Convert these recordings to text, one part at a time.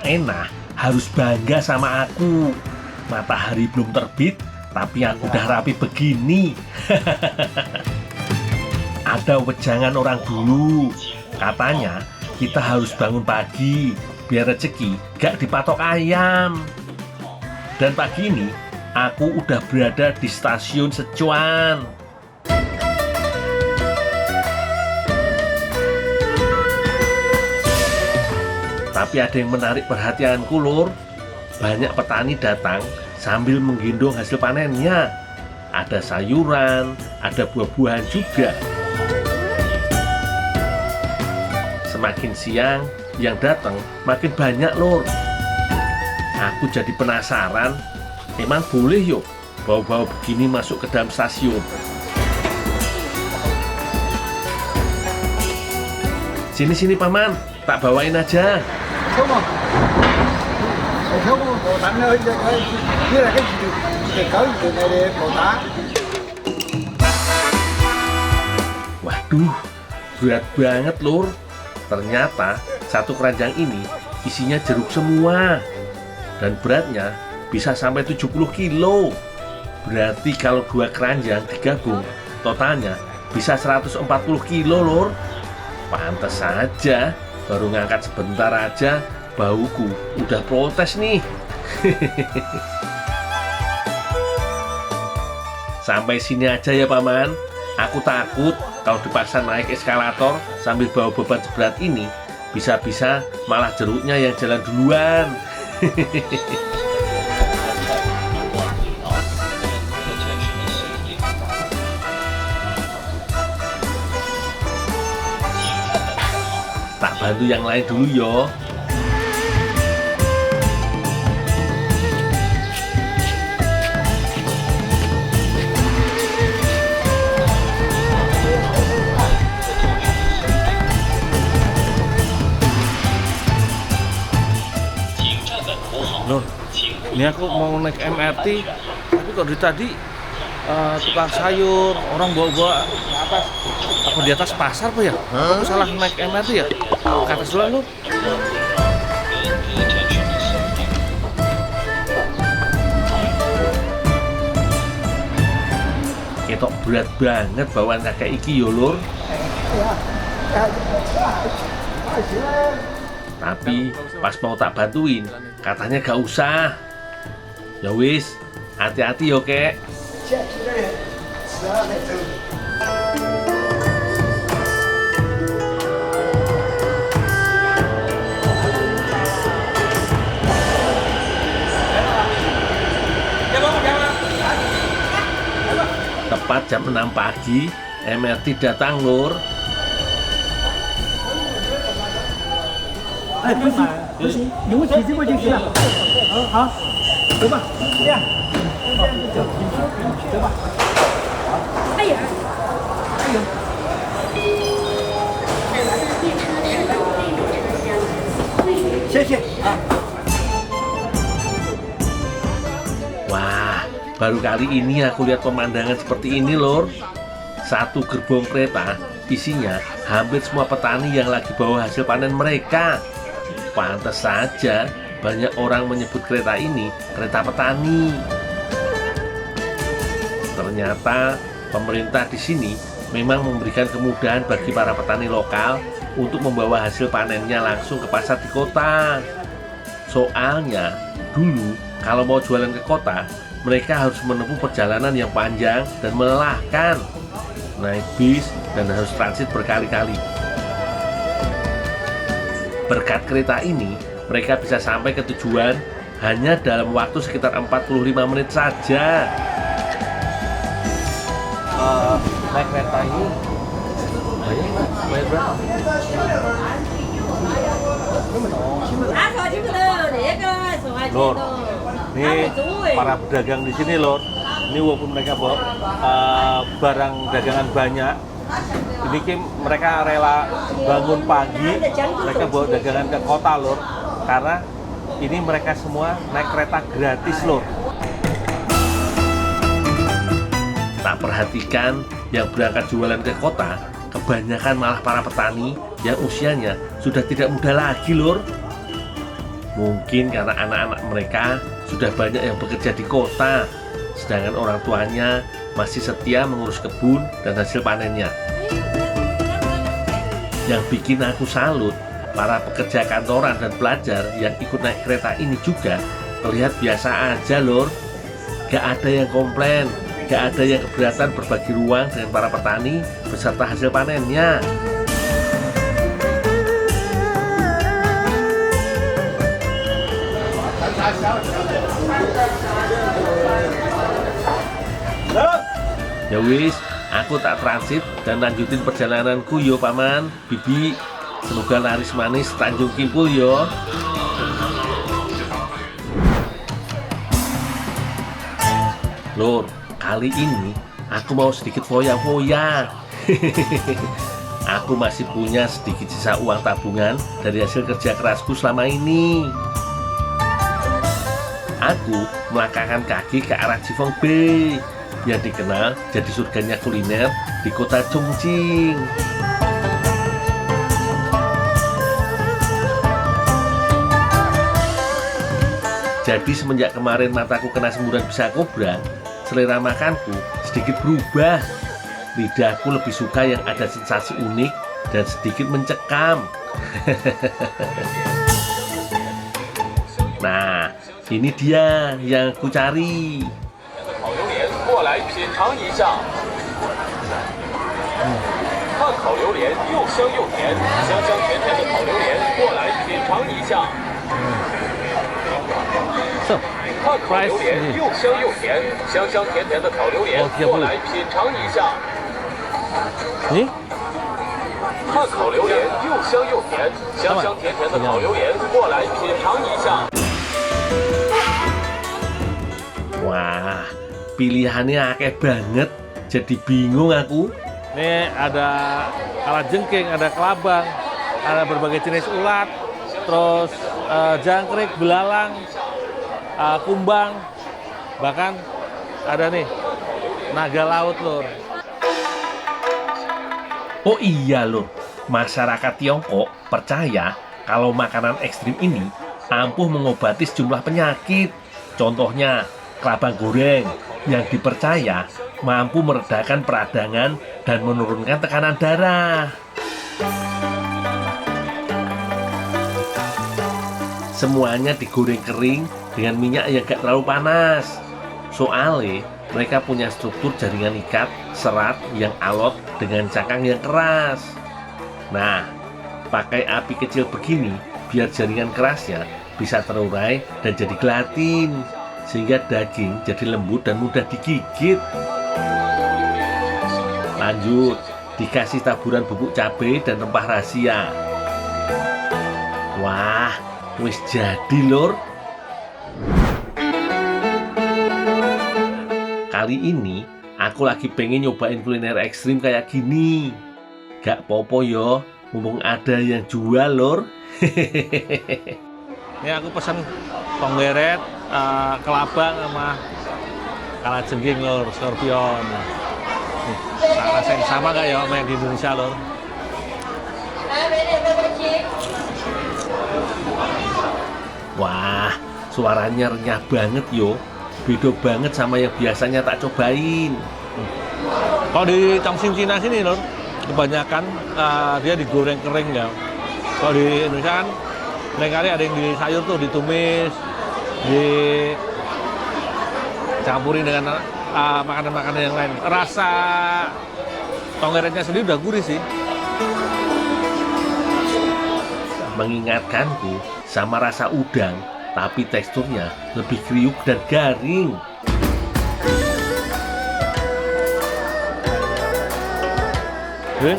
Enak harus bangga sama aku. Matahari belum terbit, tapi aku udah rapi begini. Ada wejangan orang dulu. Katanya kita harus bangun pagi biar rezeki gak dipatok ayam. Dan pagi ini aku udah berada di stasiun Secuan. Tapi ada yang menarik perhatianku, Lur. Banyak petani datang sambil menggendong hasil panennya. Ada sayuran, ada buah-buahan juga. Semakin siang, yang datang makin banyak, Lur. Aku jadi penasaran, emang boleh yuk bawa-bawa begini masuk ke dalam stasiun? Sini-sini paman, tak bawain aja. Waduh, berat banget, Lur. Ternyata satu keranjang ini isinya jeruk semua. Dan beratnya bisa sampai 70 kilo. Berarti kalau 2 keranjang digabung, totalnya bisa 140 kilo, Lur. Pantes saja, baru ngangkat sebentar aja, bauku udah protes nih. Sampai sini aja ya paman. Aku takut kalau dipaksa naik eskalator sambil bawa beban seberat ini, bisa-bisa malah jeruknya yang jalan duluan. Tak bantu yang lain dulu yo. Loh, ini aku mau naik MRT, tapi kok dari tadi tukang sayur, orang bawa-bawa ke atas. Apa di atas pasar apa ya? Aku salah naik MRT ya? Ke atas dulu, lu. Ketok berat banget bawaan kakek iki yo, Lur. Tapi pas mau tak bantuin, katanya gak usah. Ya wis, hati-hati yo, Kek. Tepat jam 6 pagi, MRT datang, Lur. Wah, baru kali ini aku lihat pemandangan seperti ini, Lur. Satu gerbong kereta isinya hampir semua petani yang lagi bawa hasil panen mereka. Pantes saja banyak orang menyebut kereta ini kereta petani. Ternyata pemerintah di sini memang memberikan kemudahan bagi para petani lokal untuk membawa hasil panennya langsung ke pasar di kota. Soalnya dulu kalau mau jualan ke kota, mereka harus menempuh perjalanan yang panjang dan melelahkan, naik bis dan harus transit berkali-kali. Berkat kereta ini, mereka bisa sampai ke tujuan hanya dalam waktu sekitar 45 menit saja. Naik kereta ini bayar berapa? Lor, ini para pedagang di sini, Lor. Ini walaupun mereka bawa barang dagangan banyak, ini mereka rela bangun pagi, mereka bawa dagangan ke kota, Lor. Karena ini mereka semua naik kereta gratis, Lor. Tak perhatikan yang berangkat jualan ke kota, kebanyakan malah para petani yang usianya sudah tidak muda lagi, Lur. Mungkin karena anak-anak mereka sudah banyak yang bekerja di kota, sedangkan orang tuanya masih setia mengurus kebun dan hasil panennya. Yang bikin aku salut, para pekerja kantoran dan pelajar yang ikut naik kereta ini juga terlihat biasa aja lor. Gak ada yang komplain, gak ada yang keberatan berbagi ruang dengan para petani beserta hasil panennya. Ya wis, aku tak transit dan lanjutin perjalananku yo paman, bibi. Semoga laris manis Tanjung Kimpul yo. Lur, kali ini aku mau sedikit foya-foya. Aku masih punya sedikit sisa uang tabungan dari hasil kerja kerasku selama ini. Aku melangkahkan kaki ke arah Jifeng Bay yang dikenal jadi surganya kuliner di kota Chongqing. Jadi semenjak kemarin mataku kena semburan bisa kobra, selera makanku sedikit berubah. Lidahku lebih suka yang ada sensasi unik dan sedikit mencekam. Nah, ini dia yang ku cari. Price ini. 又香又甜，香香甜甜的烤榴莲，过来品尝一下。 Ini 炭烤榴莲又香又甜，香香甜甜的烤榴莲，过来品尝一下。 Wah, pilihannya akeh banget. Jadi bingung aku. Ini ada kalajengking, ada kelabang, ada berbagai jenis ulat, terus jangkrik, belalang, kumbang, bahkan ada nih naga laut lur. Oh iya loh, masyarakat Tiongkok percaya kalau makanan ekstrim ini ampuh mengobati sejumlah penyakit. Contohnya, kelabang goreng yang dipercaya mampu meredakan peradangan dan menurunkan tekanan darah. Semuanya digoreng kering dengan minyak yang gak terlalu panas. Soalnya mereka punya struktur jaringan ikat serat yang alot dengan cangkang yang keras. Nah, pakai api kecil begini biar jaringan kerasnya bisa terurai dan jadi gelatin, sehingga daging jadi lembut dan mudah digigit. Lanjut, dikasih taburan bubuk cabai dan rempah rahasia. Wah, wis jadi lor. Kali ini aku lagi pengen nyobain kuliner ekstrim kayak gini. Gak popo yo, mumpung ada yang jual lor. Ini aku pesen tonggeret, kelabang sama kalajengking lor, scorpion. Nih, rasain sama gak ya sama yang di Indonesia lor? Wah, suaranya renyah banget yo. Beda banget sama yang biasanya tak cobain. Kalau di Chongqing Cina sini lor, kebanyakan dia digoreng kering ya. Kalau di Indonesia kan lain kali ada yang di sayur tuh ditumis, dicampurin dengan makanan-makanan yang lain. Rasa tonggeretnya sendiri udah gurih sih. Mengingatkanku sama rasa udang, tapi teksturnya lebih kriuk dan garing. Jadi,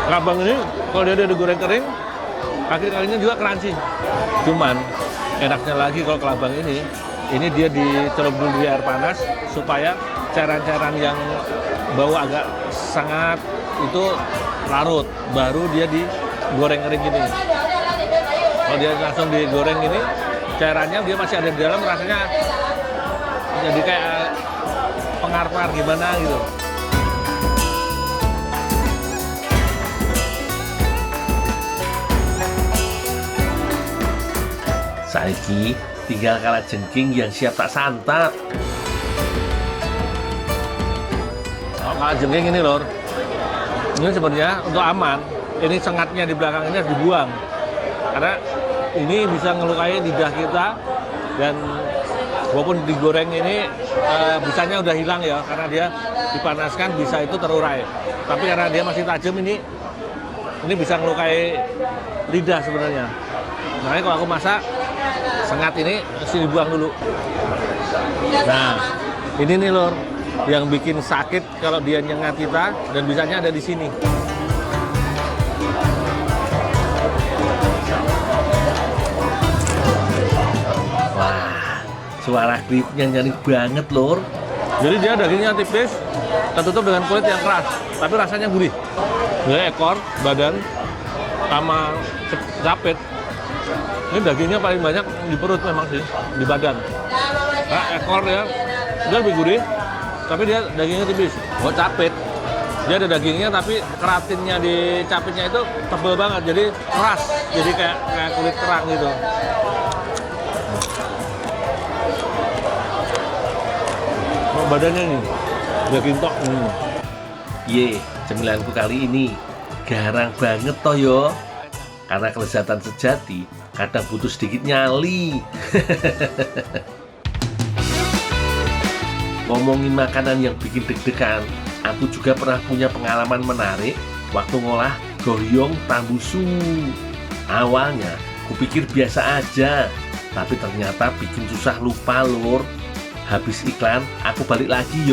kelabang ini kalau dia digoreng kering, kaki-kakinya juga crunchy. Cuman enaknya lagi kalau kelabang ini dia dicelup dulu di air panas supaya cairan-cairan yang bau agak sangat itu larut, baru dia digoreng kering gini. Kalau dia langsung digoreng gini, cairannya dia masih ada di dalam, rasanya jadi kayak pengar-pengar gimana gitu. Saya Saiki tinggal kala jengking yang siap tak santap. Kalau kala jengking ini lor, ini sebenarnya untuk aman, ini sengatnya di belakang ini harus dibuang. Karena ini bisa ngelukai lidah kita, dan walaupun digoreng ini bisanya udah hilang ya, karena dia dipanaskan bisa itu terurai. Tapi karena dia masih tajam ini bisa ngelukai lidah sebenarnya. Makanya kalau aku masak, sengat ini mesti dibuang dulu. Nah, ini nih lor, yang bikin sakit kalau dia nyengat kita, dan bisanya ada di sini. Wah, suara kriuknya nyanyi banget lor. Jadi dia dagingnya tipis, tertutup dengan kulit yang keras, tapi rasanya gurih. Jadi ekor, badan, sama capit. Ini dagingnya paling banyak di perut memang sih, di badan. Nah, ekor dia lebih gurih, tapi dia dagingnya tipis. Oh, capit. Dia ada dagingnya, tapi keratinnya di capitnya itu tebal banget, jadi keras, jadi kayak kulit kerang gitu. Oh, badannya nih, daging tok ini. Ye, cemilanku kali ini garang banget toh yo. Karena kelezatan sejati kadang butuh sedikit nyali. Ngomongin makanan yang bikin deg-degan, aku juga pernah punya pengalaman menarik waktu ngolah goyong tambusu. Awalnya kupikir biasa aja, tapi ternyata bikin susah lupa lur. Habis iklan, aku balik lagi yo.